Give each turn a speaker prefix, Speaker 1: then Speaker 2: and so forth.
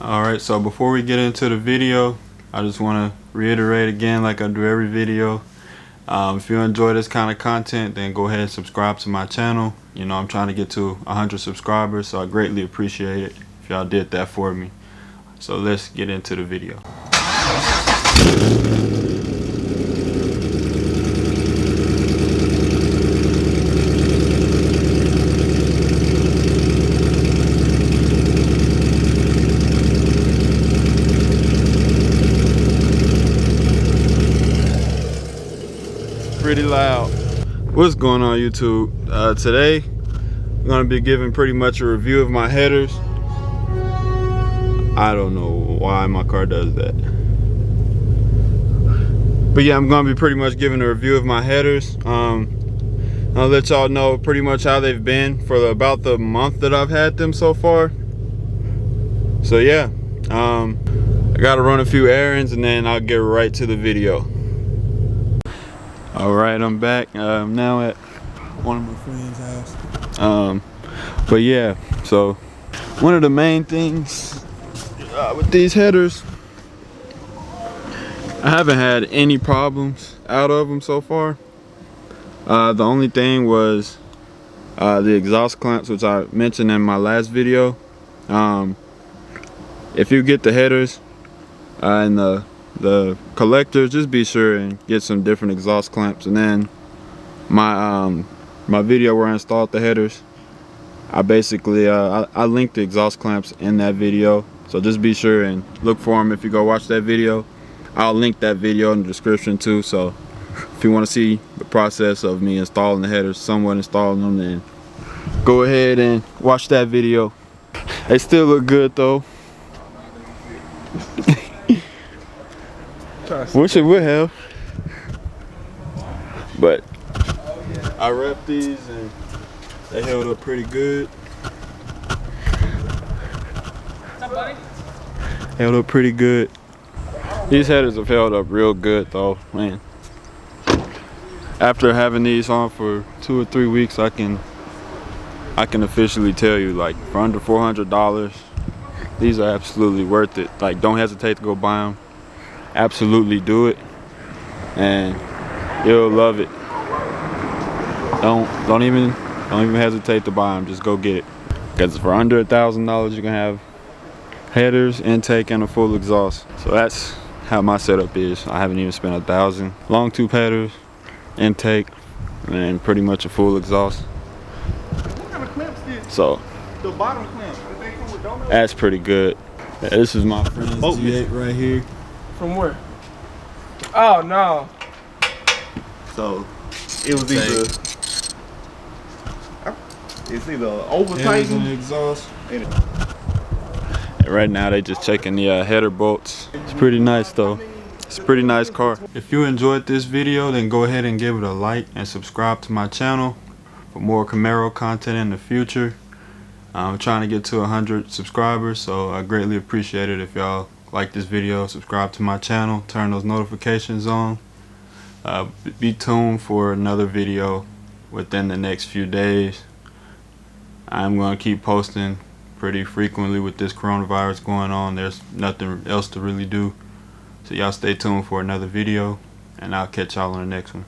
Speaker 1: Alright, so before we get into the video, I just want to reiterate again, like I do every video. If you enjoy this kind of content, then go ahead and subscribe to my channel. You know, I'm trying to get to 100 subscribers, so I greatly appreciate it if y'all did that for me. So let's get into the video. Pretty loud. What's going on, YouTube? Today I'm gonna be giving pretty much a review of my headers. I don't know why my car does that, but yeah, I'm gonna be pretty much giving a review of my headers. I'll let y'all know pretty much how they've been for about the month that I've had them so far. So yeah, I gotta run a few errands and then I'll get right to the video. Alright, I'm back. I'm now at one of my friend's house. But yeah, so one of the main things with these headers, I haven't had any problems out of them so far. The only thing was the exhaust clamps, which I mentioned in my last video. If you get the headers and the collectors, just be sure and get some different exhaust clamps. And then my video where I installed the headers, I basically I linked the exhaust clamps in that video, so just be sure and look for them if you go watch that video. I'll link that video in the description too, so if you want to see the process of me installing the headers, somewhat installing them, then go ahead and watch that video. They still look good though. Wish it would have, but I wrapped these and they held up pretty good. What's up, buddy? Held up pretty good. These headers have held up real good though, man. After having these on for 2 or 3 weeks, I can officially tell you, like, for under $400, these are absolutely worth it. Like, don't hesitate to go buy them. Absolutely do it, and you'll love it. Don't even hesitate to buy them. Just go get it, because for under $1,000 you can have headers, intake, and a full exhaust. So that's how my setup is. I haven't even spent $1,000. Long tube headers, intake, and pretty much a full exhaust.
Speaker 2: What kind of clamps did?
Speaker 1: So
Speaker 2: the bottom clamps, they come with donuts?
Speaker 1: That's pretty good. Yeah, this is my friend's G8 right here.
Speaker 2: From where? Oh no.
Speaker 1: So
Speaker 2: It was either over tightened
Speaker 1: exhaust. And right now they just checking the header bolts. It's pretty nice though. It's a pretty nice car. If you enjoyed this video, then go ahead and give it a like and subscribe to my channel for more Camaro content in the future. I'm trying to get to 100 subscribers, so I greatly appreciate it if y'all like this video, subscribe to my channel, turn those notifications on. Be tuned for another video within the next few days. I'm going to keep posting pretty frequently with this coronavirus going on. There's nothing else to really do. So y'all stay tuned for another video, and I'll catch y'all on the next one.